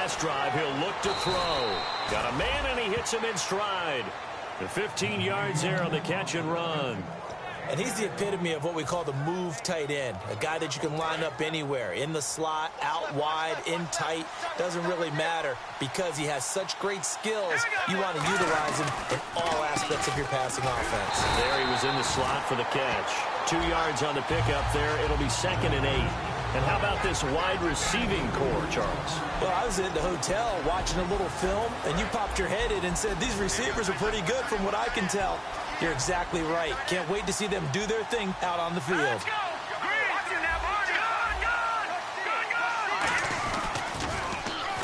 last drive, he'll look to throw. Got a man, and he hits him in stride. The 15 yards there on the catch and run. And he's the epitome of what we call the move tight end, a guy that you can line up anywhere, in the slot, out wide, in tight, doesn't really matter because he has such great skills. You want to utilize him in all aspects of your passing offense. There he was in the slot for the catch. 2 yards on the pickup there. It'll be 2nd and 8. And how about this wide receiving core, Charles? Well, I was at the hotel watching a little film, and you popped your head in and said, these receivers are pretty good from what I can tell. You're exactly right. Can't wait to see them do their thing out on the field. Let's go.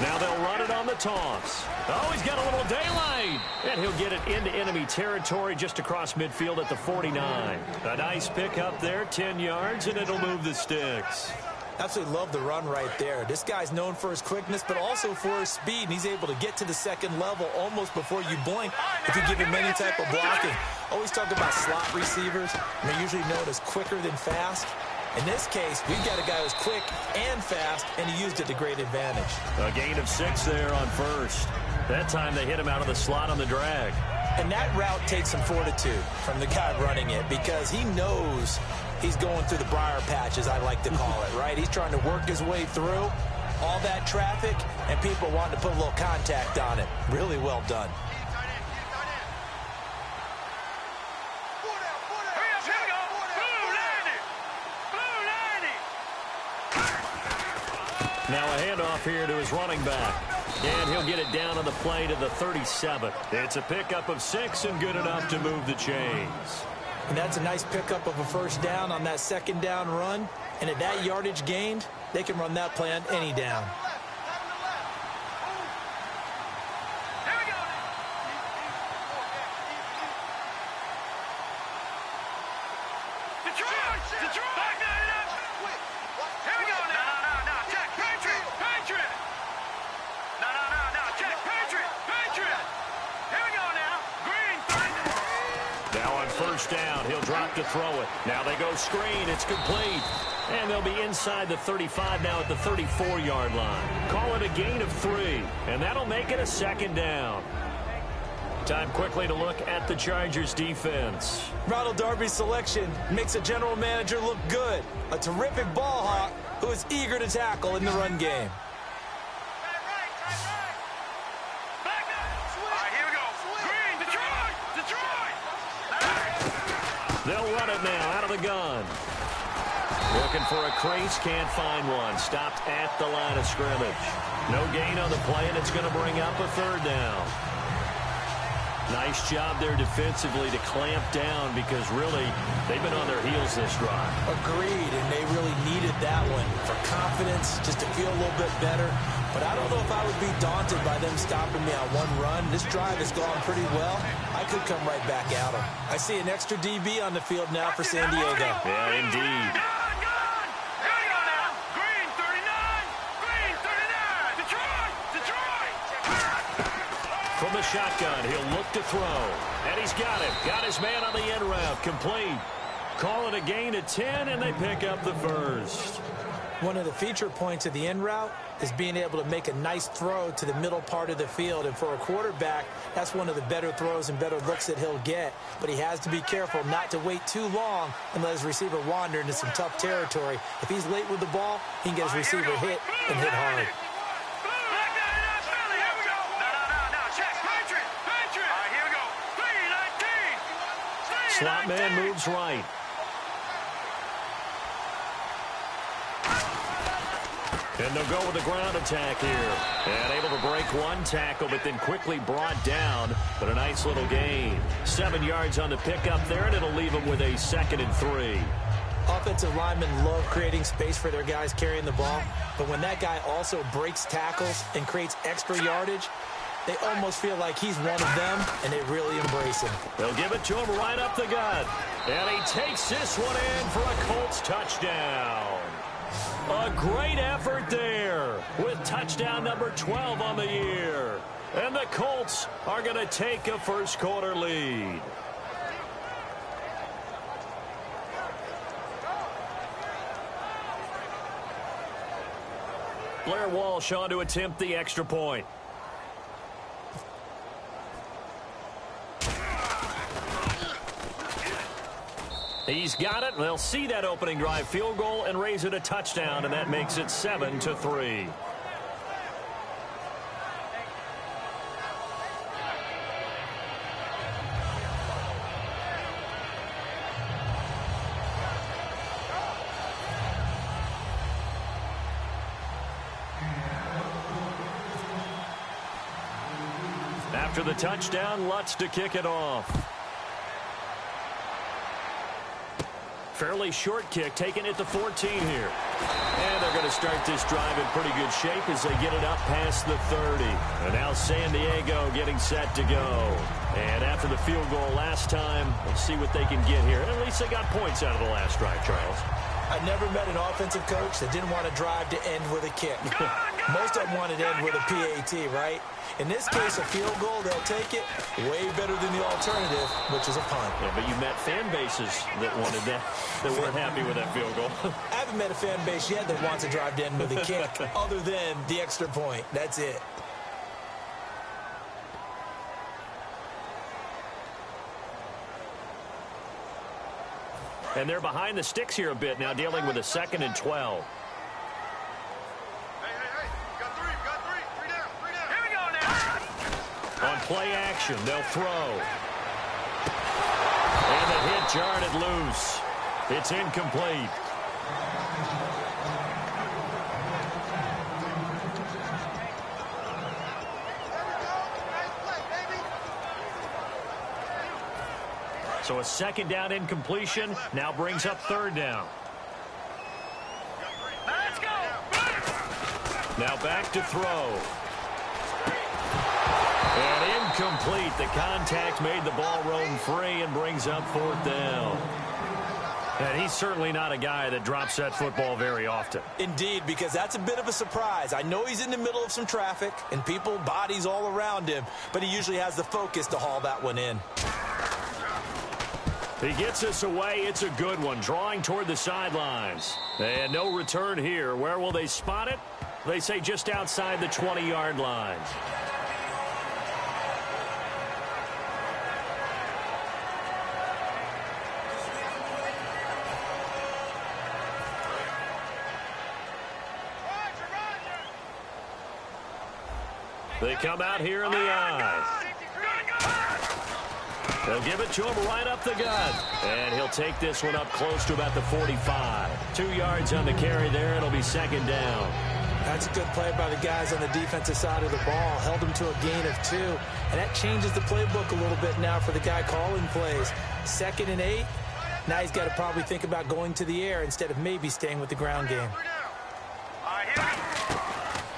Now they'll run it on the toss. Oh, he's got a little daylight. And he'll get it into enemy territory just across midfield at the 49. A nice pickup there, 10 yards, and it'll move the sticks. Absolutely love the run right there. This guy's known for his quickness, but also for his speed, and he's able to get to the second level almost before you blink if you give him any type of blocking. Always talk about slot receivers, and they're usually known as quicker than fast. In this case, we've got a guy who's quick and fast, and he used it to great advantage. A gain of 6 there on first. That time they hit him out of the slot on the drag. And that route takes some fortitude from the guy running it because he knows he's going through the briar patch, as I like to call it, right? He's trying to work his way through all that traffic, and people wanting to put a little contact on it. Really well done. Now a handoff here to his running back. And he'll get it down on the play to the 37. It's a pickup of 6 and good enough to move the chains. And that's a nice pickup of a first down on that second down run. And at that yardage gained, they can run that play on any down. Down, he'll drop to throw it. Now they go screen, it's complete. And they'll be inside the 35 now at the 34-yard line. Call it a gain of 3, and that'll make it a 2nd down. Time quickly to look at the Chargers defense. Ronald Darby's selection makes a general manager look good. A terrific ball hawk who is eager to tackle in the run game. They'll run it now out of the gun. Looking for a crease, can't find one. Stopped at the line of scrimmage. No gain on the play, and it's going to bring up a 3rd down. Nice job there defensively to clamp down because really they've been on their heels this drive. Agreed, and they really needed that one for confidence, just to feel a little bit better. But I don't know if I would be daunted by them stopping me on one run. This drive has gone pretty well. I could come right back at them. I see an extra DB on the field now for San Diego. Yeah, indeed. From the shotgun, he'll look to throw. And he's got it. Got his man on the end route. Complete. Call it a gain of 10, and they pick up the first. One of the feature points of the end route is being able to make a nice throw to the middle part of the field. And for a quarterback, that's one of the better throws and better looks that he'll get. But he has to be careful not to wait too long and let his receiver wander into some tough territory. If he's late with the ball, he can get his receiver hit and hit hard. Slot man moves right. And they'll go with the ground attack here. And able to break one tackle, but then quickly brought down. But a nice little gain. 7 yards on the pickup there, and it'll leave them with a 2nd and 3. Offensive linemen love creating space for their guys carrying the ball. But when that guy also breaks tackles and creates extra yardage, they almost feel like he's one of them, and they really embrace him. They'll give it to him right up the gut. And he takes this one in for a Colts touchdown. A great effort there with touchdown number 12 on the year. And the Colts are going to take a first-quarter lead. Blair Walsh on to attempt the extra point. He's got it. They'll see that opening drive field goal and raise it a touchdown, and that makes it 7-3. After the touchdown, Lutz to kick it off. Fairly short kick, taking it to 14 here. And they're going to start this drive in pretty good shape as they get it up past the 30. And now San Diego getting set to go. And after the field goal last time, we'll see what they can get here. And at least they got points out of the last drive, Charles. I never met an offensive coach that didn't want to drive to end with a kick. Most of them wanted to end with a PAT, right? In this case, a field goal, they'll take it. Way better than the alternative, which is a punt. Yeah, but you met fan bases that wanted that, that weren't happy with that field goal. I haven't met a fan base yet that wants to drive to end with a kick other than the extra point. That's it. And they're behind the sticks here a bit now, dealing with a 2nd and 12. On play action, they'll throw. And the hit jarred it loose. It's incomplete. So a 2nd down incompletion now brings up 3rd down. Let's go. Now back to throw. And incomplete. The contact made the ball roam free and brings up 4th down. And he's certainly not a guy that drops that football very often. Indeed, because that's a bit of a surprise. I know he's in the middle of some traffic and people, bodies all around him, but he usually has the focus to haul that one in. He gets us away. It's a good one. Drawing toward the sidelines. And no return here. Where will they spot it? They say just outside the 20-yard line. They come out here in the eye. They'll give it to him right up the gut. And he'll take this one up close to about the 45. 2 yards on the carry there. It'll be 2nd down. That's a good play by the guys on the defensive side of the ball. Held him to a gain of 2. And that changes the playbook a little bit now for the guy calling plays. 2nd and 8. Now he's got to probably think about going to the air instead of maybe staying with the ground game.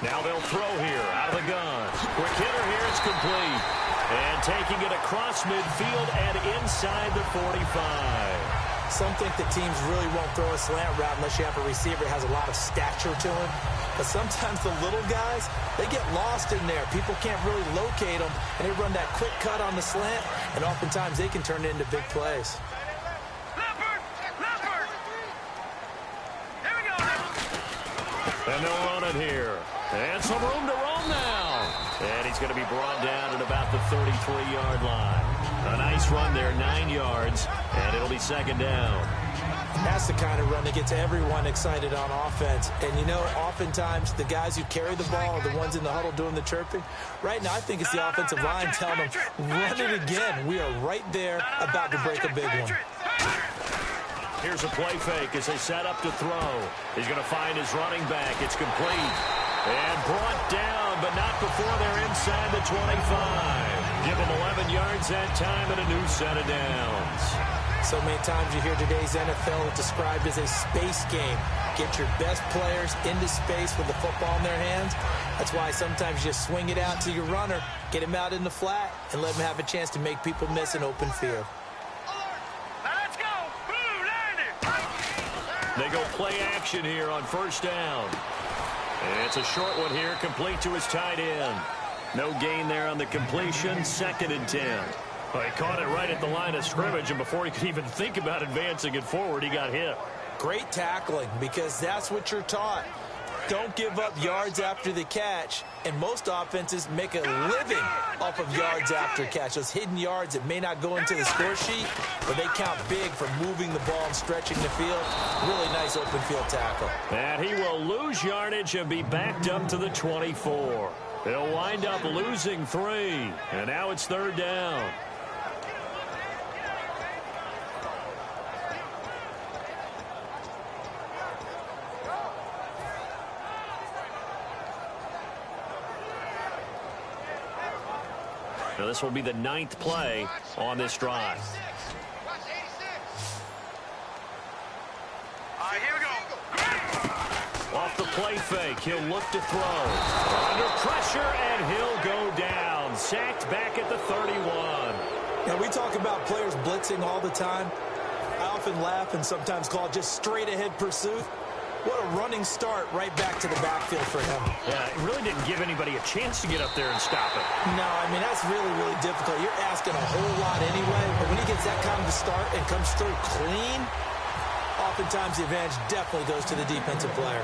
Now they'll throw here out of the gun. Quick hitter here. It's complete. And taking it across midfield and inside the 45. Some think that teams really won't throw a slant route unless you have a receiver that has a lot of stature to him. But sometimes the little guys, they get lost in there. People can't really locate them, and they run that quick cut on the slant, and oftentimes they can turn it into big plays. And they'll run it here. And some room to roam now. And he's going to be brought down at about the 33-yard line. A nice run there, 9 yards, and it'll be 2nd down. That's the kind of run that gets everyone excited on offense. And, you know, oftentimes the guys who carry the ball are the ones in the huddle doing the chirping. Right now, I think it's the offensive line telling them, run it again. We are right there about to break a big one. Here's a play fake as they set up to throw. He's going to find his running back. It's complete. And brought down, but not before they're inside the 25. Give them 11 yards that time and a new set of downs. So many times you hear today's NFL described as a space game. Get your best players into space with the football in their hands. That's why sometimes you just swing it out to your runner, get him out in the flat, and let him have a chance to make people miss an open field. They go play action here on 1st down. And it's a short one here, complete to his tight end. No gain there on the completion, 2nd and 10. Well, he caught it right at the line of scrimmage, and before he could even think about advancing it forward, he got hit. Great tackling, because that's what you're taught. don't give up yards after the catch, and most offenses make a living off of yards after catch. Those hidden yards that may not go into the score sheet, but they count big for moving the ball and stretching the field. Really nice open field tackle. And he will lose yardage and be backed up to the 24. He'll wind up losing 3, and now it's 3rd down. Now this will be the 9th play on this drive. Here we go. Off the play fake, he'll look to throw. Under pressure, and he'll go down. Sacked back at the 31. Now, we talk about players blitzing all the time. I often laugh and sometimes call it just straight-ahead pursuit. What a running start right back to the backfield for him. Yeah, it really didn't give anybody a chance to get up there and stop it. No, I mean, that's really, really difficult. You're asking a whole lot anyway, but when he gets that kind of a start and comes through clean, oftentimes the advantage definitely goes to the defensive player.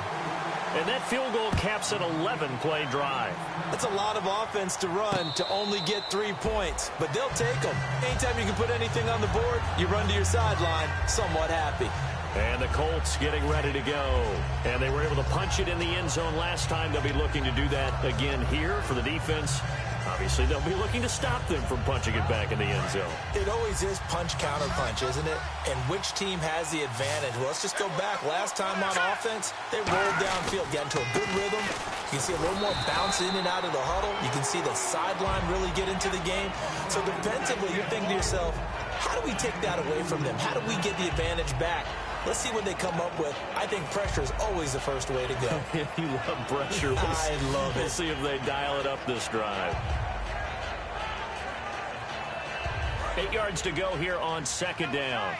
And that field goal caps an 11-play drive. That's a lot of offense to run to only get 3 points, but they'll take them. Anytime you can put anything on the board, you run to your sideline somewhat happy. And the Colts getting ready to go. And they were able to punch it in the end zone last time. They'll be looking to do that again here for the defense. Obviously, they'll be looking to stop them from punching it back in the end zone. It always is punch-counter-punch, isn't it? And which team has the advantage? Well, let's just go back. Last time on offense, they rolled downfield, got into a good rhythm. You can see a little more bounce in and out of the huddle. You can see the sideline really get into the game. So defensively, you're thinking to yourself, how do we take that away from them? How do we get the advantage back? Let's see what they come up with. I think pressure is always the first way to go. You love pressure. I love it. We'll see if they dial it up this drive. 8 yards to go here on 2nd down.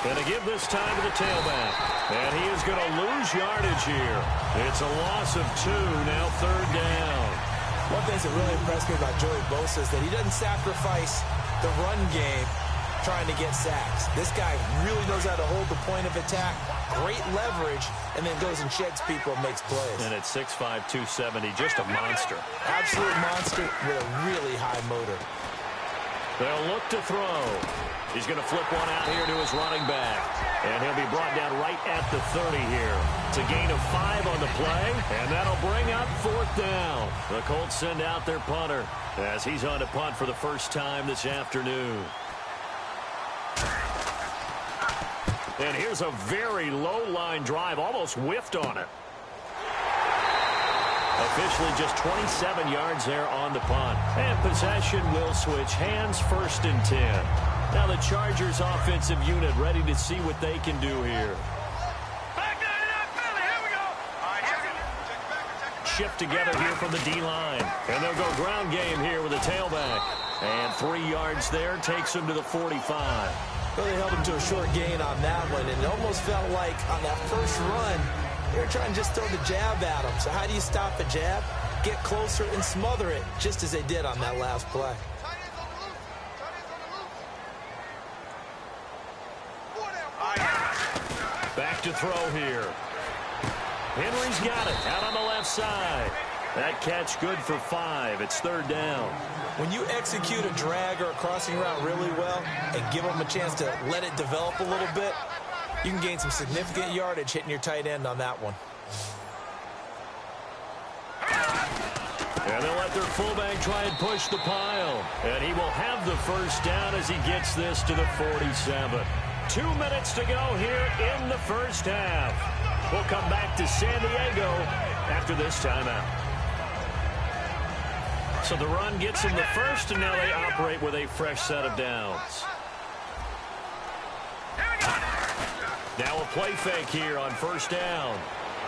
Going to give this time to the tailback. And he is going to lose yardage here. It's a loss of 2, now 3rd down. One thing that really impressed me about Joey Bosa is that he doesn't sacrifice the run game trying to get sacks. This guy really knows how to hold the point of attack, great leverage, and then goes and sheds people and makes plays. And at 6'5", 270, just a monster. Absolute monster with a really high motor. They'll look to throw. He's going to flip one out here to his running back. And he'll be brought down right at the 30 here. It's a gain of 5 on the play, and that'll bring up 4th down. The Colts send out their punter as he's on to punt for the first time this afternoon. And here's a very low-line drive, almost whiffed on it. Officially just 27 yards there on the punt. And possession will switch hands, 1st and 10. Now the Chargers offensive unit ready to see what they can do here. Shift together here from the D-line. And they'll go ground game here with a tailback. And 3 yards there takes him to the 45. Really held him to a short gain on that one. And it almost felt like on that first run, they were trying to just throw the jab at him. So how do you stop a jab? Get closer and smother it, just as they did on that last play. Back to throw here. Henry's got it out on the left side. That catch good for 5. It's 3rd down. When you execute a drag or a crossing route really well and give them a chance to let it develop a little bit, you can gain some significant yardage hitting your tight end on that one. And they'll let their fullback try and push the pile. And he will have the first down as he gets this to the 47. 2 minutes to go here in the first half. We'll come back to San Diego after this timeout. So the run gets him the first, and now they operate with a fresh set of downs. Now a play fake here on 1st down.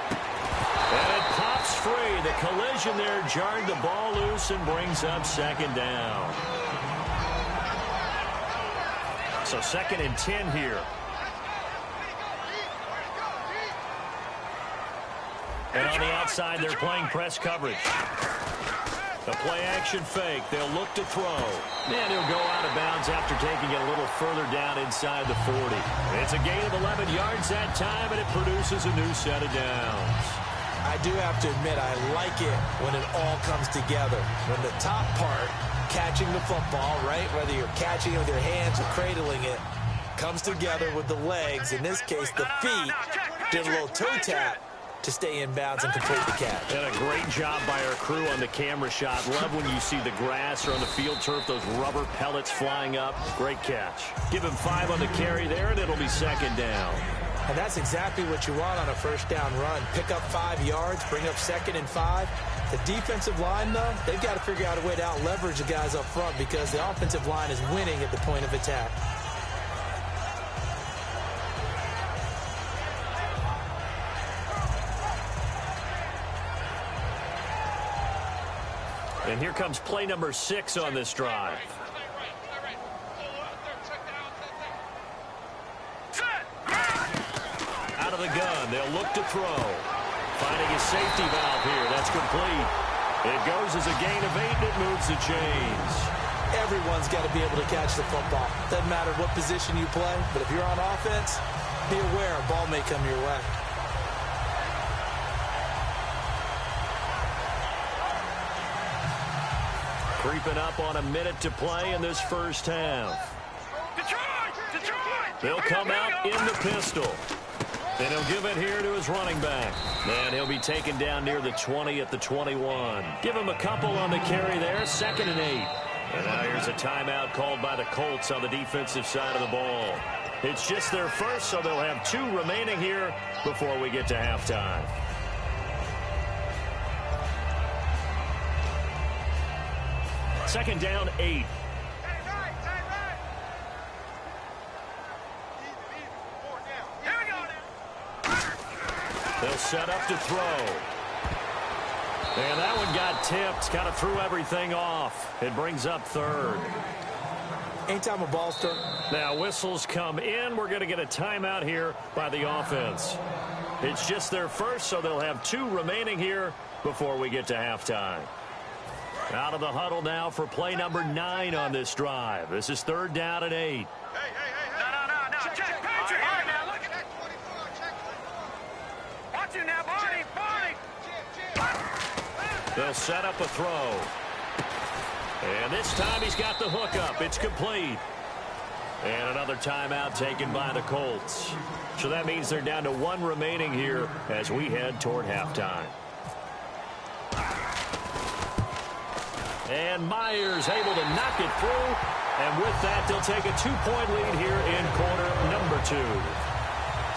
And it pops free. The collision there jarred the ball loose and brings up 2nd down. So 2nd and 10 here. And on the outside, they're playing press coverage. A play-action fake. They'll look to throw. And he'll go out of bounds after taking it a little further down inside the 40. It's a gain of 11 yards that time, and it produces a new set of downs. I do have to admit, I like it when it all comes together. When the top part, catching the football, right, whether you're catching it with your hands or cradling it, comes together with the legs, in this case the feet, did a little toe tap to stay in bounds and complete the catch. And a great job by our crew on the camera shot. Love when you see the grass or on the field turf, those rubber pellets flying up. Great catch. Give him 5 on the carry there, and it'll be second down. And that's exactly what you want on a first down run. Pick up 5 yards, bring up 2nd and 5. The defensive line, though, they've got to figure out a way to out-leverage the guys up front because the offensive line is winning at the point of attack. And here comes play number 6 on this drive. Out of the gun, they'll look to throw. Finding his safety valve here. That's complete. It goes as a gain of 8, and it moves the chains. Everyone's got to be able to catch the football. Doesn't matter what position you play, but if you're on offense, be aware a ball may come your way. Creeping up on a minute to play in this first half. They'll come out in the pistol. And he'll give it here to his running back. And he'll be taken down near the 20 at the 21. Give him a couple on the carry there, 2nd and 8. And now here's a timeout called by the Colts on the defensive side of the ball. It's just their first, so they'll have 2 remaining here before we get to halftime. Second down, 8. They'll set up to throw. And that one got tipped. Kind of threw everything off. It brings up 3rd. Anytime a ball starts. Now whistles come in. We're going to get a timeout here by the offense. It's just their first, so they'll have 2 remaining here before we get to halftime. Out of the huddle now for play number 9 on this drive. This is 3rd down and 8. No. Check, Patrick. All right, now, look at that. Watch it now, Barney. They'll set up a throw. And this time he's got the hook up. It's complete. And another timeout taken by the Colts. So that means they're down to 1 remaining here as we head toward halftime. And Myers able to knock it through. And with that, they'll take a 2-point lead here in quarter number 2.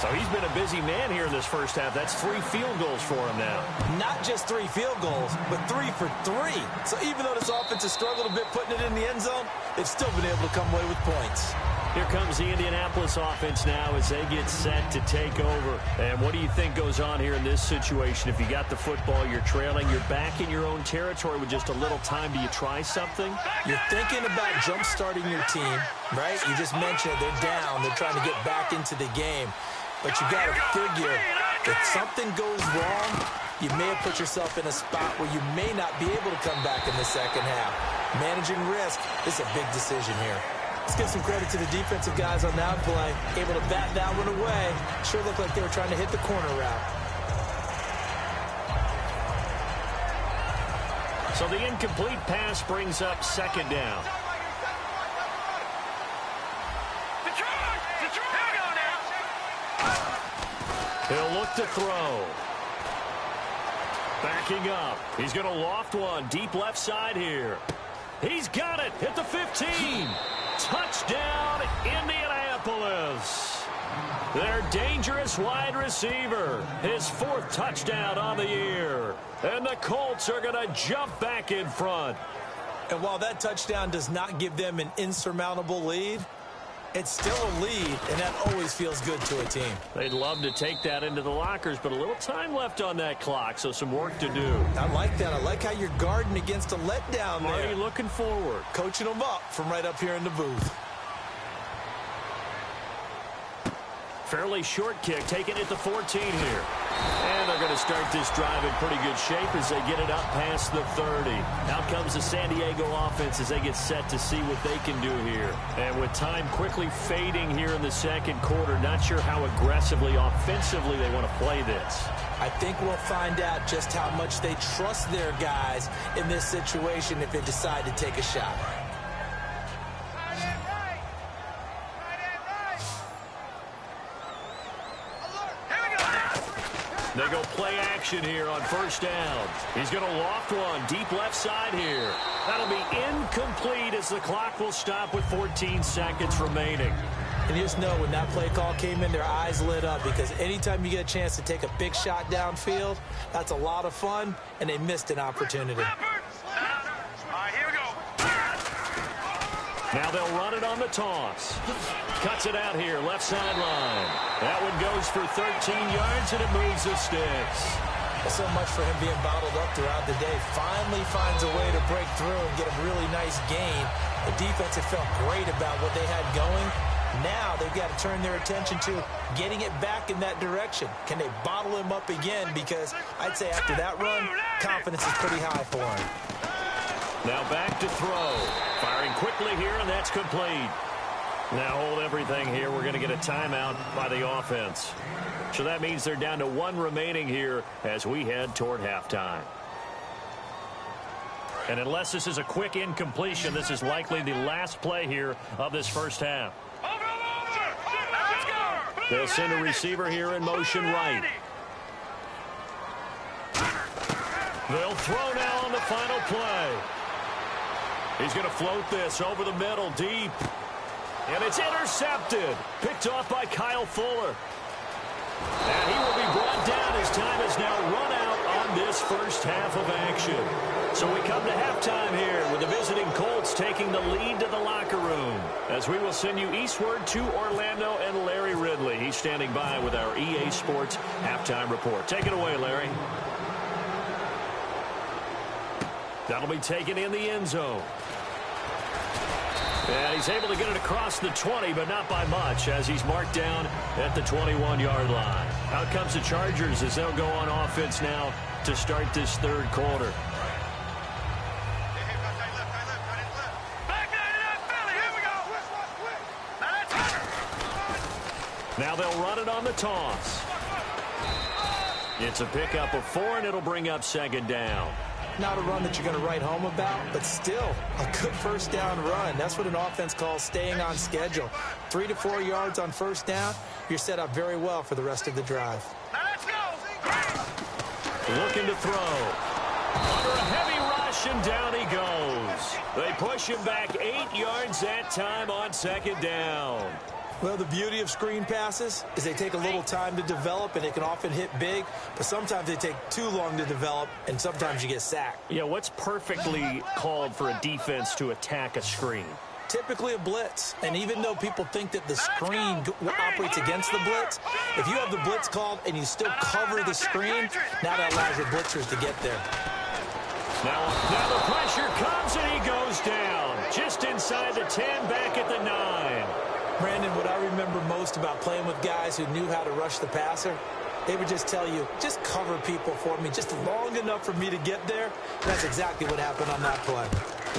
So he's been a busy man here in this first half. That's 3 field goals for him now. Not just 3 field goals, but 3 for 3. So even though this offense has struggled a bit putting it in the end zone, they've still been able to come away with points. Here comes the Indianapolis offense now as they get set to take over. And what do you think goes on here in this situation? If you got the football, you're trailing, you're back in your own territory with just a little time. Do you try something? You're thinking about jump-starting your team, right? You just mentioned they're down. They're trying to get back into the game. But you got to figure if something goes wrong, you may have put yourself in a spot where you may not be able to come back in the second half. Managing risk is a big decision here. Let's give some credit to the defensive guys on that play. Able to bat that one away. Sure looked like they were trying to hit the corner route. So the incomplete pass brings up 2nd down. He'll look to throw. Backing up. He's going to loft one. Deep left side here. He's got it. Hit the 15. Touchdown, Indianapolis. Their dangerous wide receiver. His 4th touchdown on the year. And the Colts are going to jump back in front. And while that touchdown does not give them an insurmountable lead, it's still a lead, and that always feels good to a team. They'd love to take that into the lockers, but a little time left on that clock, so some work to do. I like that. I like how you're guarding against a letdown there. Already looking forward. Coaching them up from right up here in the booth. Fairly short kick, taking it to 14 here. And they're going to start this drive in pretty good shape as they get it up past the 30. Out comes the San Diego offense as they get set to see what they can do here. And with time quickly fading here in the second quarter, not sure how aggressively, offensively they want to play this. I think we'll find out just how much they trust their guys in this situation if they decide to take a shot. They go play action here on first down. He's going to loft one deep left side here. That'll be incomplete as the clock will stop with 14 seconds remaining. And you just know when that play call came in, their eyes lit up because anytime you get a chance to take a big shot downfield, that's a lot of fun, and they missed an opportunity. Now they'll run it on the toss. Cuts it out here, left sideline. That one goes for 13 yards, and it moves the sticks. So much for him being bottled up throughout the day. Finally finds a way to break through and get a really nice gain. The defense had felt great about what they had going. Now they've got to turn their attention to getting it back in that direction. Can they bottle him up again? Because I'd say after that run, confidence is pretty high for him. Now back to throw. Firing quickly here, and that's complete. Now hold everything here. We're going to get a timeout by the offense. So that means they're down to one remaining here as we head toward halftime. And unless this is a quick incompletion, this is likely the last play here of this first half. They'll send a receiver here in motion right. They'll throw now on the final play. He's going to float this over the middle deep. And it's intercepted. Picked off by Kyle Fuller. And he will be brought down as time is now run out on this first half of action. So we come to halftime here with the visiting Colts taking the lead to the locker room. As we will send you eastward to Orlando and Larry Ridley. He's standing by with our EA Sports halftime report. Take it away, Larry. That'll be taken in the end zone. And he's able to get it across the 20, but not by much, as he's marked down at the 21-yard line. Out comes the Chargers as they'll go on offense now to start this third quarter. Now they'll run it on the toss. It's a pickup of 4, and it'll bring up second down. Not a run that you're going to write home about, but still a good first down run. That's what an offense calls staying on schedule. 3 to 4 yards on first down, you're set up very well for the rest of the drive. Looking to throw. Under a heavy rush, and down he goes. They push him back 8 yards that time on second down. Well, the beauty of screen passes is they take a little time to develop, and they can often hit big, but sometimes they take too long to develop, and sometimes you get sacked. Yeah, what's perfectly called for a defense to attack a screen? Typically a blitz, and even though people think that the screen operates against the blitz, if you have the blitz called and you still cover the screen, now that allows your blitzers to get there. Now the pressure comes, and he goes down. Just inside the 10, back at the 9. Brandon, what I remember most about playing with guys who knew how to rush the passer, they would just tell you, just cover people for me, just long enough for me to get there. That's exactly what happened on that play.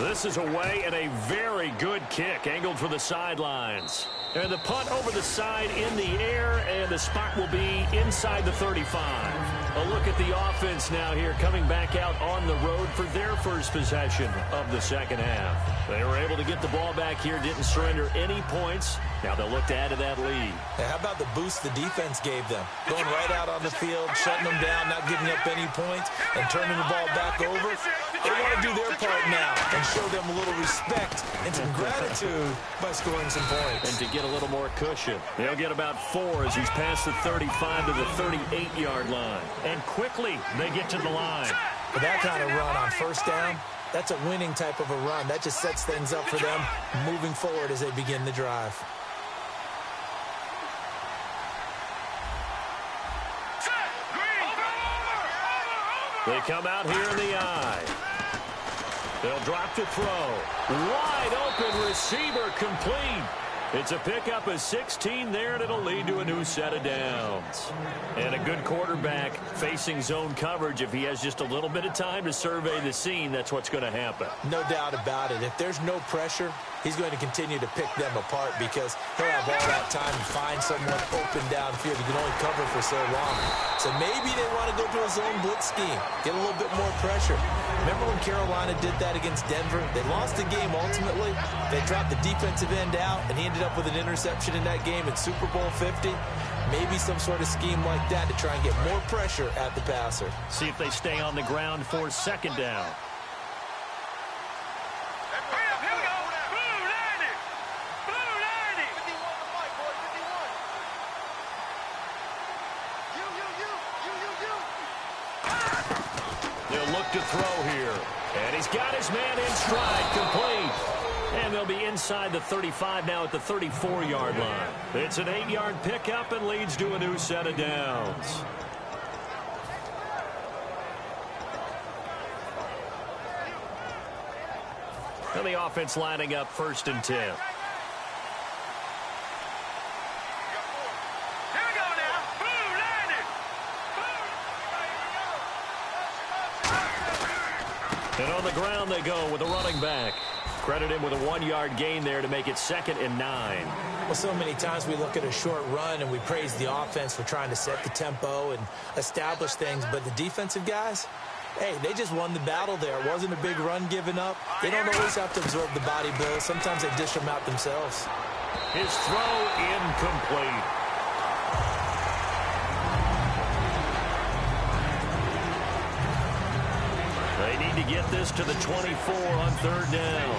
This is away, and a very good kick, angled for the sidelines. And the punt over the side in the air, and the spot will be inside the 35. A look at the offense now here, coming back out on the road for their first possession of the second half. They were able to get the ball back here, didn't surrender any points. Now they'll look to add to that lead. Hey, how about the boost the defense gave them? Going right out on the field, shutting them down, not giving up any points, and turning the ball back over. They want to do their part now and show them a little respect and some gratitude by scoring some points. And to get a little more cushion. They'll get about 4 as he's past the 35 to the 38-yard line. And quickly they get to the line. With that kind of run on first down, that's a winning type of a run. That just sets things up for them moving forward as they begin the drive. They come out here in the eye. They'll drop to throw. Wide open receiver complete. It's a pickup of 16 there, and it'll lead to a new set of downs. And a good quarterback facing zone coverage, if he has just a little bit of time to survey the scene, that's what's going to happen. No doubt about it. If there's no pressure, he's going to continue to pick them apart because he'll have all that time to find someone open downfield. He can only cover for so long. So maybe they want to go to a zone blitz scheme, get a little bit more pressure. Remember when Carolina did that against Denver? They lost the game ultimately. They dropped the defensive end out, and he ended up with an interception in that game in Super Bowl 50. Maybe some sort of scheme like that to try and get more pressure at the passer. See if they stay on the ground for second down. They'll look to throw here. And he's got his man in stride, complete. And they'll be inside the 35 now at the 34-yard line. It's an 8-yard pickup and leads to a new set of downs. And the offense lining up 1st and 10. And on the ground they go with a running back. Credit him with a 1-yard gain there to make it 2nd and 9. Well, so many times we look at a short run and we praise the offense for trying to set the tempo and establish things. But the defensive guys, hey, they just won the battle there. It wasn't a big run given up. They don't always have to absorb the body blows. Sometimes they dish them out themselves. His throw incomplete. They need to get this to the 24 on 3rd down.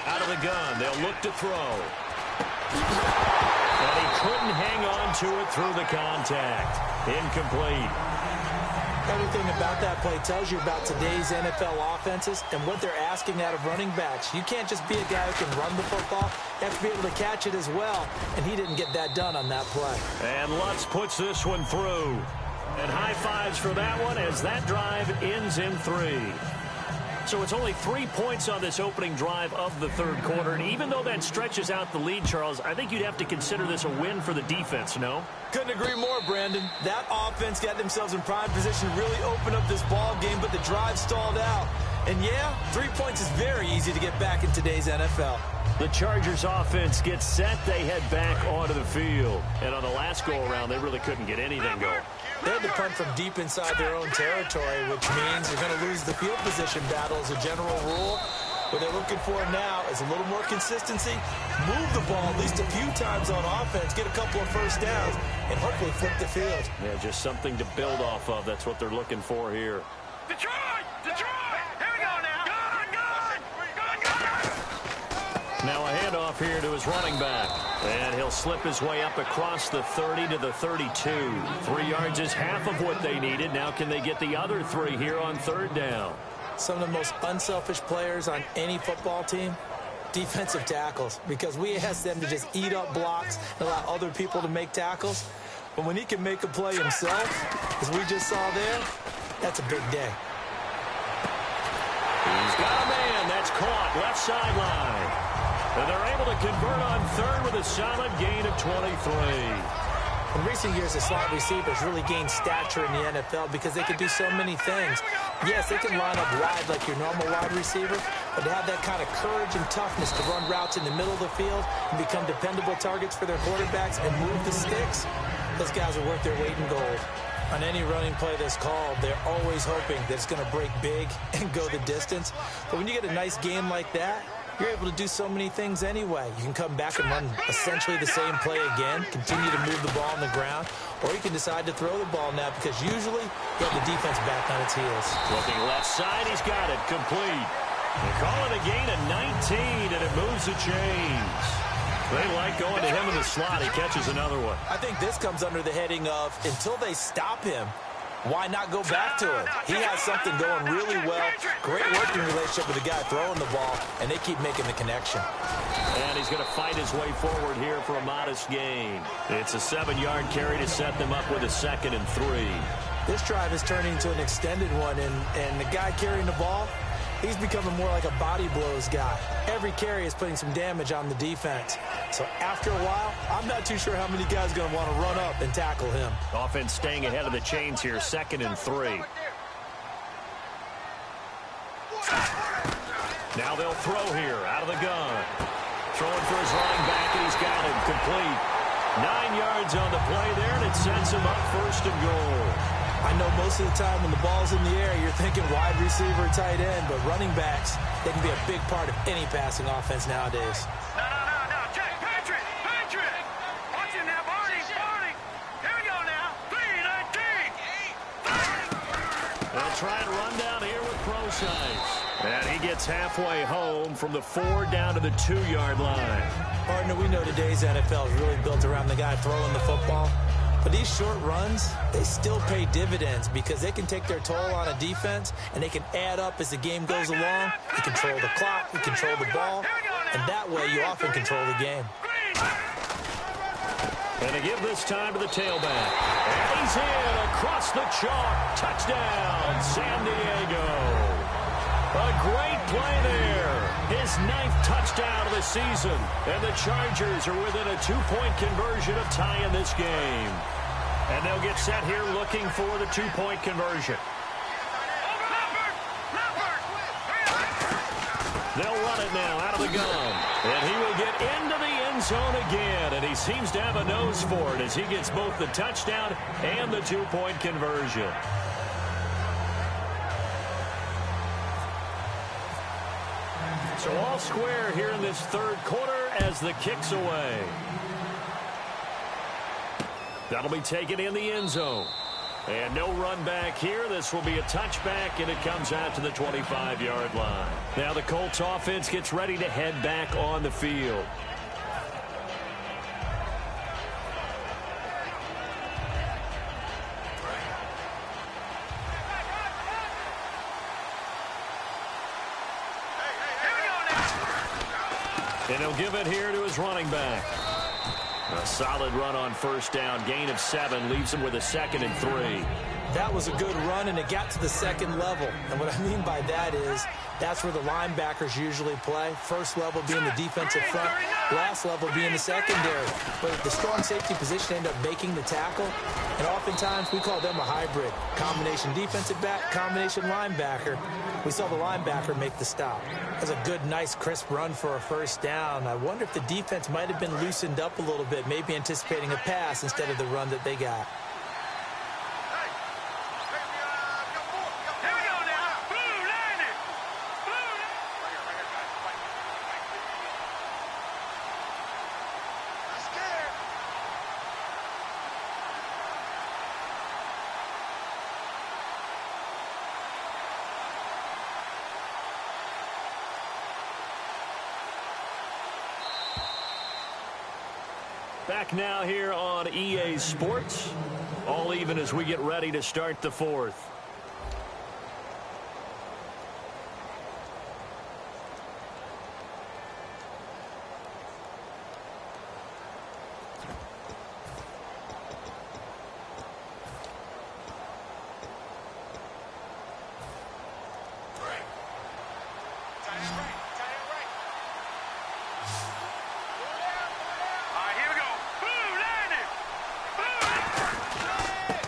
Out of the gun, they'll look to throw. And he couldn't hang on to it through the contact. Incomplete. Everything about that play tells you about today's NFL offenses and what they're asking out of running backs. You can't just be a guy who can run the football. You have to be able to catch it as well, and he didn't get that done on that play. And Lutz puts this one through. And high fives for that one as that drive ends in 3. So it's only 3 points on this opening drive of the 3rd quarter. And even though that stretches out the lead, Charles, I think you'd have to consider this a win for the defense, no? Couldn't agree more, Brandon. That offense got themselves in prime position to really open up this ball game, but the drive stalled out. And yeah, 3 points is very easy to get back in today's NFL. The Chargers offense gets set. They head back onto the field. And on the last go-around, they really couldn't get anything going. They had to punt from deep inside their own territory, which means you're going to lose the field position battle as a general rule. What they're looking for now is a little more consistency, move the ball at least a few times on offense, get a couple of first downs, and hopefully flip the field. Yeah, just something to build off of. That's what they're looking for here. Detroit! Detroit! Here we go now! Gun! Now a handoff here to his running back. And he'll slip his way up across the 30 to the 32. 3 yards is half of what they needed. Now can they get the other 3 here on 3rd down? Some of the most unselfish players on any football team, defensive tackles, because we ask them to just eat up blocks and allow other people to make tackles. But when he can make a play himself, as we just saw there, that's a big day. He's got a man. That's caught left sideline. And they're able to convert on 3rd with a solid gain of 23. In recent years, the slot receivers really gained stature in the NFL because they can do so many things. Yes, they can line up wide like your normal wide receiver, but to have that kind of courage and toughness to run routes in the middle of the field and become dependable targets for their quarterbacks and move the sticks, those guys are worth their weight in gold. On any running play that's called, they're always hoping that it's going to break big and go the distance. But when you get a nice game like that, you're able to do so many things anyway. You can come back and run essentially the same play again, continue to move the ball on the ground, or you can decide to throw the ball now because usually you have the defense back on its heels. Looking left side, he's got it complete. They call it a gain of 19, and it moves the chains. They like going to him in the slot. He catches another one. I think this comes under the heading of until they stop him, Why not go back to it? He has something going really well. Great working relationship with the guy throwing the ball, and they keep making the connection. And he's going to fight his way forward here for a modest gain. It's a 7-yard carry to set them up with a 2nd and 3. This drive is turning into an extended one, and the guy carrying the ball, he's becoming more like a body blows guy. Every carry is putting some damage on the defense. So after a while, I'm not too sure how many guys are going to want to run up and tackle him. Offense staying ahead of the chains here, 2nd and 3. Now they'll throw here out of the gun. Throwing for his running back, and he's got him complete. 9 yards on the play there, and it sets him up 1st and goal. I know most of the time when the ball's in the air, you're thinking wide receiver, tight end, but running backs, they can be a big part of any passing offense nowadays. No. Check. Patrick. Watch him now, Barney. Here we go now. 3-19. They'll try and run down here with Procise. And he gets halfway home from the 4 down to the 2-yard line. Partner, we know today's NFL is really built around the guy throwing the football. But these short runs, they still pay dividends because they can take their toll on a defense, and they can add up as the game goes along. You control the clock, you control the ball, and that way you often control the game. And they give this time to the tailback. And he's in across the chalk. Touchdown, San Diego. A great play there. His 9th touchdown of the season. And the Chargers are within a 2-point conversion of tying this game. And they'll get set here looking for the 2-point conversion. They'll run it now out of the gun. And he will get into the end zone again. And he seems to have a nose for it as he gets both the touchdown and the 2-point conversion. So all square here in this 3rd quarter as the kick's away. That'll be taken in the end zone. And no run back here. This will be a touchback, and it comes out to the 25-yard line. Now the Colts offense gets ready to head back on the field. And he'll give it here to his running back. A solid run on 1st down. Gain of 7 leaves him with a 2nd and 3. That was a good run, and it got to the 2nd level. And what I mean by that is that's where the linebackers usually play. 1st level being the defensive front, last level being the secondary. But the strong safety position ended up making the tackle. And oftentimes we call them a hybrid. Combination defensive back, combination linebacker. We saw the linebacker make the stop. That was a good, nice, crisp run for a 1st down. I wonder if the defense might have been loosened up a little bit, maybe anticipating a pass instead of the run that they got. Back now here on EA Sports. All even as we get ready to start the 4th.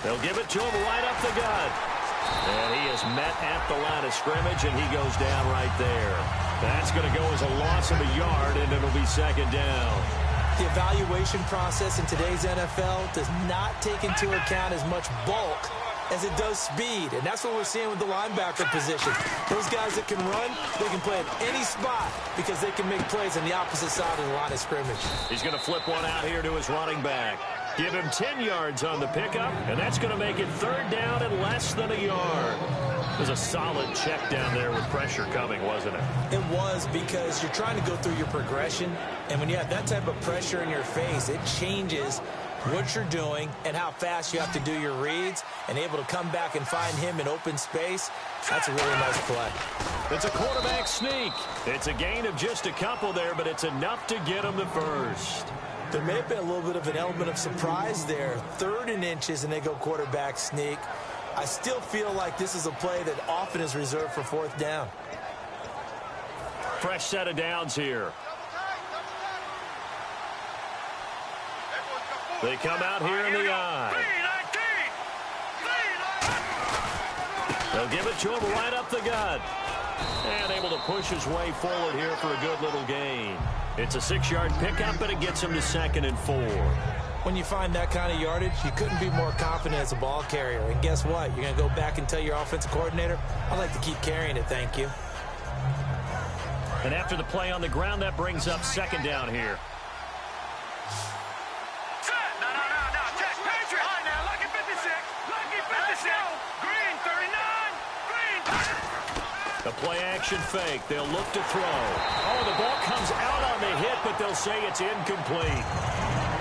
They'll give it to him right up the gut. And he is met at the line of scrimmage, and he goes down right there. That's going to go as a loss of a yard, and it'll be 2nd down. The evaluation process in today's NFL does not take into account as much bulk as it does speed, and that's what we're seeing with the linebacker position. Those guys that can run, they can play at any spot because they can make plays on the opposite side of the line of scrimmage. He's going to flip one out here to his running back. Give him 10 yards on the pickup, and that's going to make it 3rd down and less than a yard. It was a solid check down there with pressure coming, wasn't it? It was, because you're trying to go through your progression, and when you have that type of pressure in your face, it changes what you're doing and how fast you have to do your reads and able to come back and find him in open space. That's a really nice play. It's a quarterback sneak. It's a gain of just a couple there, but it's enough to get him the first. There may have been a little bit of an element of surprise there. 3rd and inches, and they go quarterback sneak. I still feel like this is a play that often is reserved for 4th down. Fresh set of downs here. They come out here in the eye. They'll give it to him right up the gut. And able to push his way forward here for a good little gain. It's a 6-yard pickup, and it gets him to 2nd and 4. When you find that kind of yardage, you couldn't be more confident as a ball carrier. And guess what? You're going to go back and tell your offensive coordinator, I'd like to keep carrying it, thank you. And after the play on the ground, that brings up 2nd down here. The play-action fake. They'll look to throw. Oh, the ball comes out on the hit, but they'll say it's incomplete.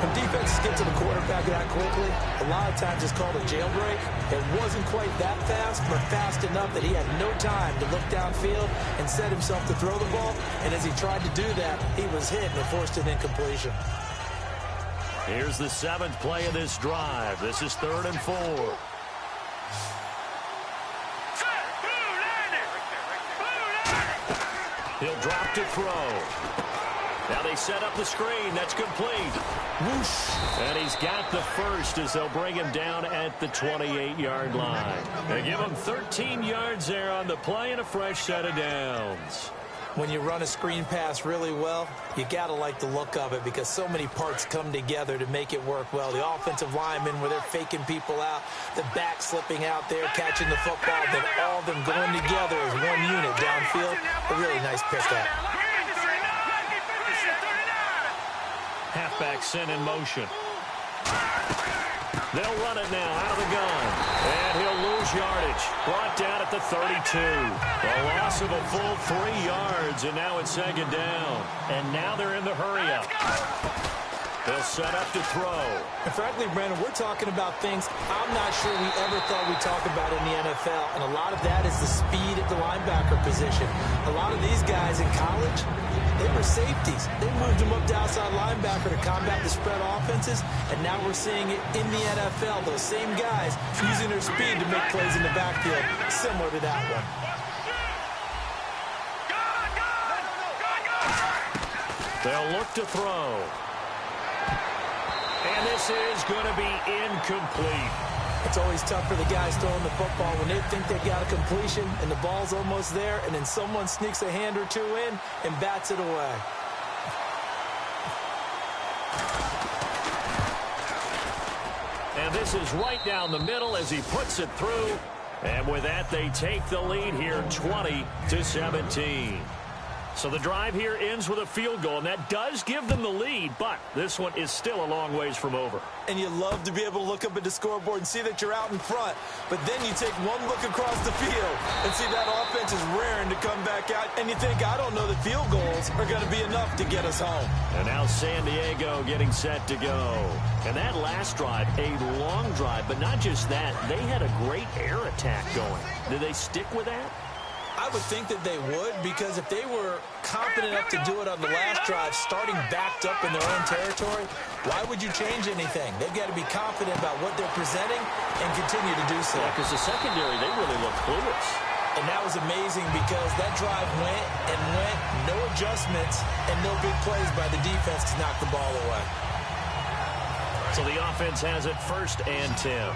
When defenses get to the quarterback that quickly, a lot of times it's called a jailbreak. It wasn't quite that fast, but fast enough that he had no time to look downfield and set himself to throw the ball. And as he tried to do that, he was hit and it forced an incompletion. Here's the 7th play of this drive. This is 3rd and 4. He'll drop to throw. Now they set up the screen. That's complete. Whoosh. And he's got the first as they'll bring him down at the 28-yard line. They give him 13 yards there on the play and a fresh set of downs. When you run a screen pass really well, you got to like the look of it because so many parts come together to make it work well. The offensive linemen where they're faking people out, the back slipping out there, catching the football, then all of them going together as one unit downfield. A really nice pickup. Halfback sent in motion. They'll run it now out of the gun. And he'll lose yardage. Brought down at the 32. A loss of a full 3 yards, and now it's 2nd down. And now they're in the hurry-up. They'll set up to throw. And frankly, Brandon, we're talking about things I'm not sure we ever thought we'd talk about in the NFL. And a lot of that is the speed at the linebacker position. A lot of these guys in college, they were safeties. They moved them up to outside linebacker to combat the spread offenses. And now we're seeing it in the NFL. Those same guys using their speed to make plays in the backfield, similar to that one. They'll look to throw. And this is going to be incomplete. It's always tough for the guys throwing the football when they think they've got a completion and the ball's almost there, and then someone sneaks a hand or two in and bats it away. And this is right down the middle as he puts it through. And with that, they take the lead here 20-17. So the drive here ends with a field goal, and that does give them the lead, but this one is still a long ways from over. And you love to be able to look up at the scoreboard and see that you're out in front, but then you take one look across the field and see that offense is raring to come back out, and you think, I don't know that field goals are going to be enough to get us home. And now San Diego getting set to go. And that last drive, a long drive, but not just that, they had a great air attack going. Did they stick with that? I would think that they would, because if they were confident enough to do it on the last drive, starting backed up in their own territory, why would you change anything? They've got to be confident about what they're presenting and continue to do so. Because the secondary, they really look clueless. And that was amazing because that drive went and went, no adjustments, and no big plays by the defense to knock the ball away. So the offense has it 1st and 10.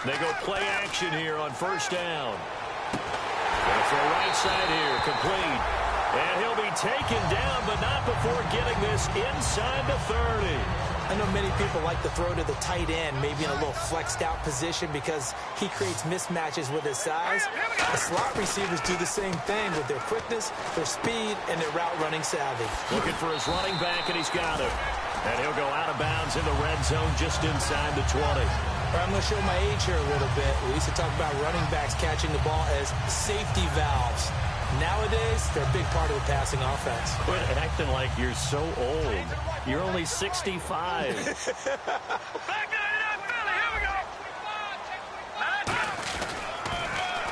They go play action here on 1st down. Going for a right side here, complete. And he'll be taken down, but not before getting this inside the 30. I know many people like to throw to the tight end, maybe in a little flexed out position because he creates mismatches with his size. The slot receivers do the same thing with their quickness, their speed, and their route running savvy. Looking for his running back, and he's got him. And he'll go out of bounds in the red zone just inside the 20. I'm going to show my age here a little bit. We used to talk about running backs catching the ball as safety valves. Nowadays, they're a big part of the passing offense. Quit acting like you're so old. You're only 65. Back down to that Philly. Here we go.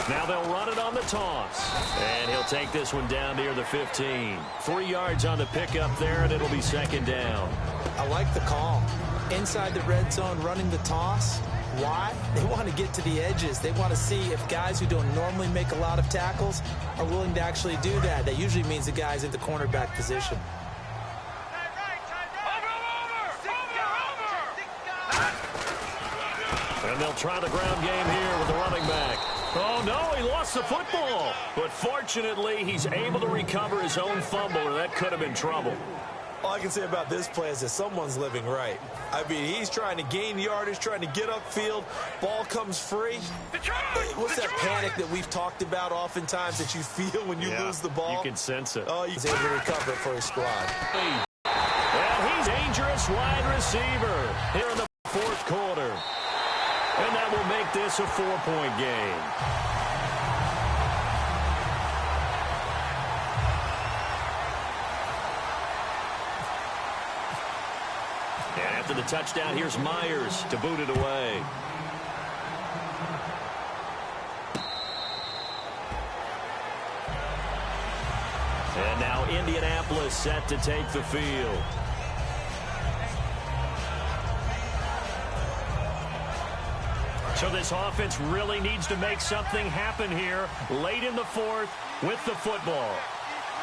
Now they'll run it on the toss. And he'll take this one down near the 15. 3 yards on the pickup there, and it'll be second down. I like the call. Inside the red zone, running the toss. Why? They want to get to the edges. They want to see if guys who don't normally make a lot of tackles are willing to actually do that. That usually means the guy's in the cornerback position. And they'll try the ground game here with the running back. Oh, no, he lost the football. But fortunately, he's able to recover his own fumble, or that could have been trouble. All I can say about this play is that someone's living right. I mean, he's trying to gain yardage, trying to get upfield. Ball comes free. What's that panic that we've talked about oftentimes that you feel when you lose the ball? You can sense it. Oh, he's able to recover it for his squad. And he's dangerous wide receiver here in the fourth quarter. And that will make this a 4-point game. After the touchdown, here's Myers to boot it away. And now Indianapolis set to take the field. So this offense really needs to make something happen here late in the fourth with the football. All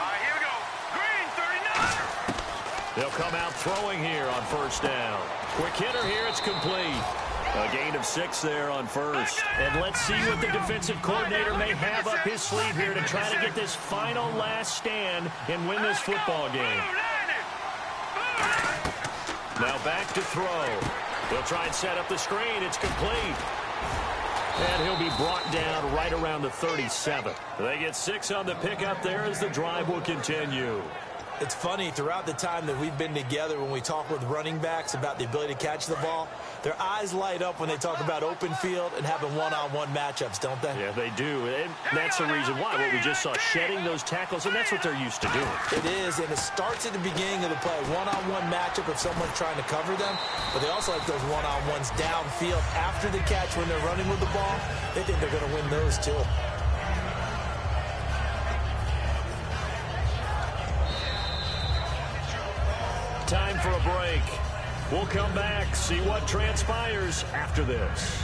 right, here we go. Green, 39. They'll come out throwing here on first down. Quick hitter here, it's complete. A gain of 6 there on first. And let's see what the defensive coordinator may have up his sleeve here to try to get this final last stand and win this football game. Now back to throw. They'll try and set up the screen. It's complete. And he'll be brought down right around the 37. They get 6 on the pickup there as the drive will continue. It's funny, throughout the time that we've been together, when we talk with running backs about the ability to catch the ball, their eyes light up when they talk about open field and having one-on-one matchups, don't they? Yeah, they do. And that's the reason why. What we just saw, shedding those tackles, and that's what they're used to doing. It is, and it starts at the beginning of the play. One-on-one matchup if someone's trying to cover them, but they also like those one-on-ones downfield after the catch when they're running with the ball. They think they're going to win those, too. Time for a break. We'll come back, see what transpires after this.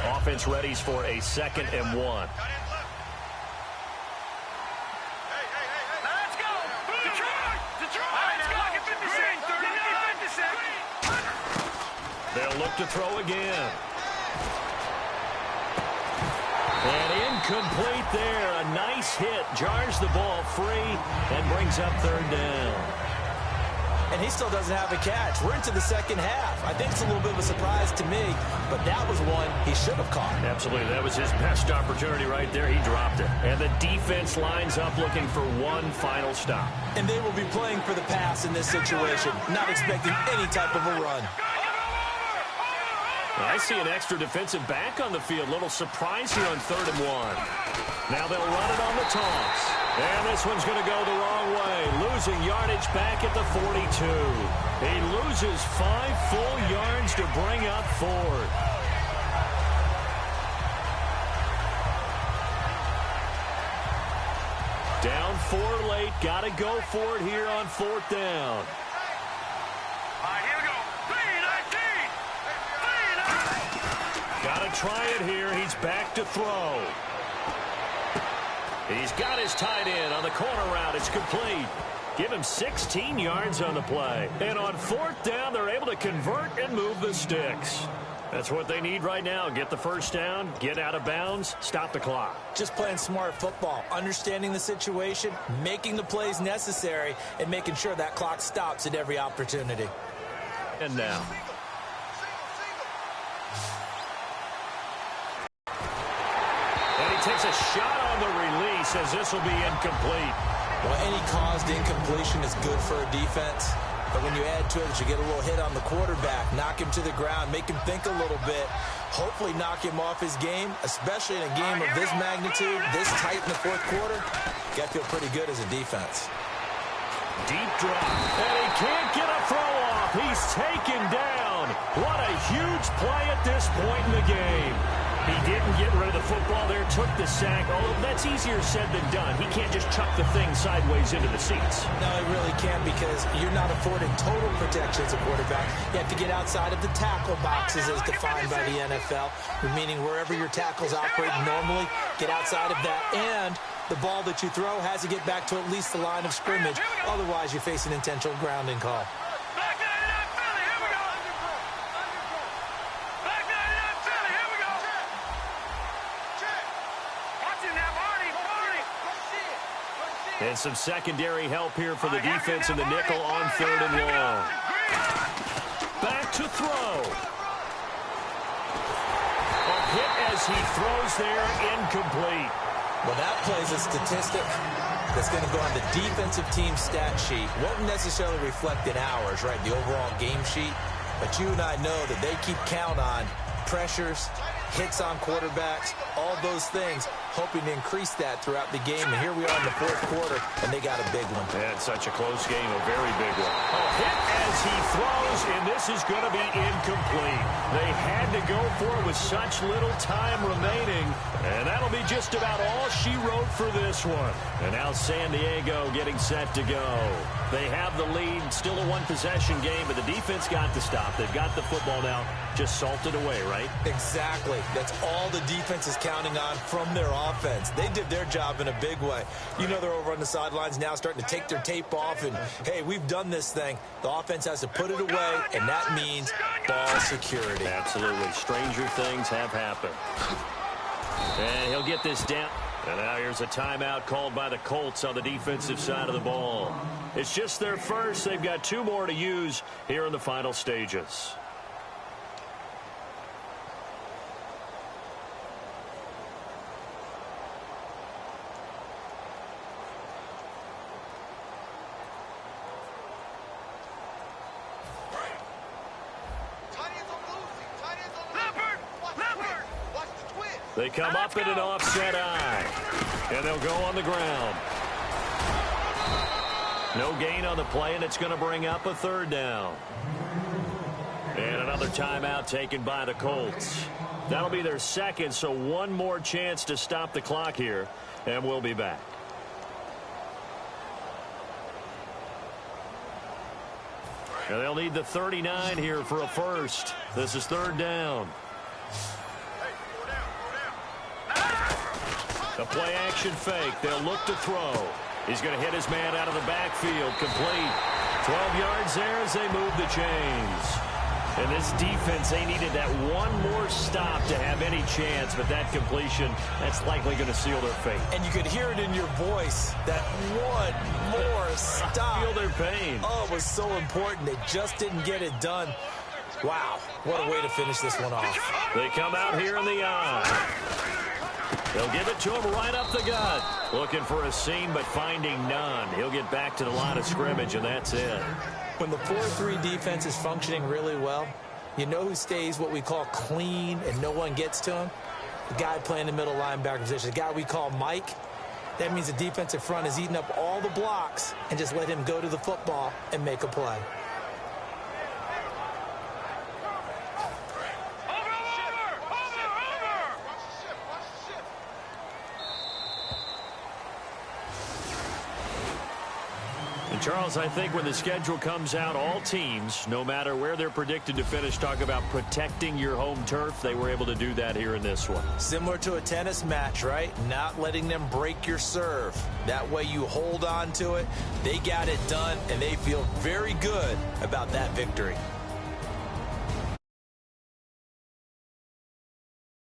Offense readies for a 2nd and 1. Let's go. Detroit. Let's go. 56. They'll look to throw again. And incomplete there. A nice hit. Jars the ball free and brings up 3rd down. And he still doesn't have a catch. We're into the second half. I think it's a little bit of a surprise to me, but that was one he should have caught. Absolutely. That was his best opportunity right there. He dropped it. And the defense lines up looking for one final stop. And they will be playing for the pass in this situation, not expecting any type of a run. I see an extra defensive back on the field. Little surprise here on 3rd and 1. Now they'll run it on the toss. And this one's going to go the wrong way. Losing yardage back at the 42. He loses 5 full yards to bring up 4th. Down 4 late. Got to go for it here on 4th down. All right, here we go. 3-19. Got to try it here. He's back to throw. He's got his tight end on the corner route. It's complete. Give him 16 yards on the play. And on 4th down, they're able to convert and move the sticks. That's what they need right now. Get the first down, get out of bounds, stop the clock. Just playing smart football, understanding the situation, making the plays necessary, and making sure that clock stops at every opportunity. And now. And he takes a shot on the release as this will be incomplete. Well, any caused incompletion is good for a defense. But when you add to it that you get a little hit on the quarterback, knock him to the ground, make him think a little bit, hopefully knock him off his game, especially in a game of this magnitude, this tight in the fourth quarter, you got to feel pretty good as a defense. Deep drop, and he can't get a throw off. He's taken down. What a huge play at this point in the game. He didn't get rid of the football there, took the sack, although that's easier said than done. He can't just chuck the thing sideways into the seats. No, he really can't because you're not afforded total protection as a quarterback. You have to get outside of the tackle boxes as defined by the NFL, meaning wherever your tackles operate normally, get outside of that, and the ball that you throw has to get back to at least the line of scrimmage. Otherwise, you face an intentional grounding call. And some secondary help here for the defense in the nickel on 3rd and long. Back to throw. A hit as he throws there, incomplete. Well, that plays a statistic that's going to go on the defensive team stat sheet. Won't necessarily reflect in ours, right, the overall game sheet. But you and I know that they keep count on pressures, hits on quarterbacks, all those things, hoping to increase that throughout the game. And here we are in the fourth quarter, and they got a big one. And such a close game, a very big one. A hit as he throws, and this is going to be incomplete. They had to go for it with such little time remaining, and that'll be just about all she wrote for this one. And now San Diego getting set to go. They have the lead, still a one-possession game, but the defense got to stop. They've got the football now, just salted away, right? Exactly. That's all the defense is counting on from their offense. They did their job in a big way. You know they're over on the sidelines now starting to take their tape off and, hey, we've done this thing. The offense has to put it away, and that means ball security. Absolutely. Stranger things have happened. And he'll get this down. And now here's a timeout called by the Colts on the defensive side of the ball. It's just their first. They've got 2 more to use here in the final stages. They come up in an offset eye, and they'll go on the ground. No gain on the play, and it's going to bring up a 3rd down. And another timeout taken by the Colts. That'll be their second, so one more chance to stop the clock here, and we'll be back. And they'll need the 39 here for a first. This is 3rd down. A play-action fake. They'll look to throw. He's going to hit his man out of the backfield. Complete. 12 yards there as they move the chains. And this defense, they needed that one more stop to have any chance, but that completion, that's likely going to seal their fate. And you could hear it in your voice, that one more stop. Feel their pain. Oh, it was so important. They just didn't get it done. Wow, what a way to finish this one off. They come out here in the eye. They'll give it to him right up the gut. Looking for a seam, but finding none. He'll get back to the line of scrimmage, and that's it. When the 4-3 defense is functioning really well, you know who stays what we call clean and no one gets to him? The guy playing the middle linebacker position, the guy we call Mike. That means the defensive front is eating up all the blocks and just let him go to the football and make a play. Charles, I think when the schedule comes out, all teams, no matter where they're predicted to finish, talk about protecting your home turf. They were able to do that here in this one. Similar to a tennis match, right? Not letting them break your serve. That way you hold on to it. They got it done, and they feel very good about that victory.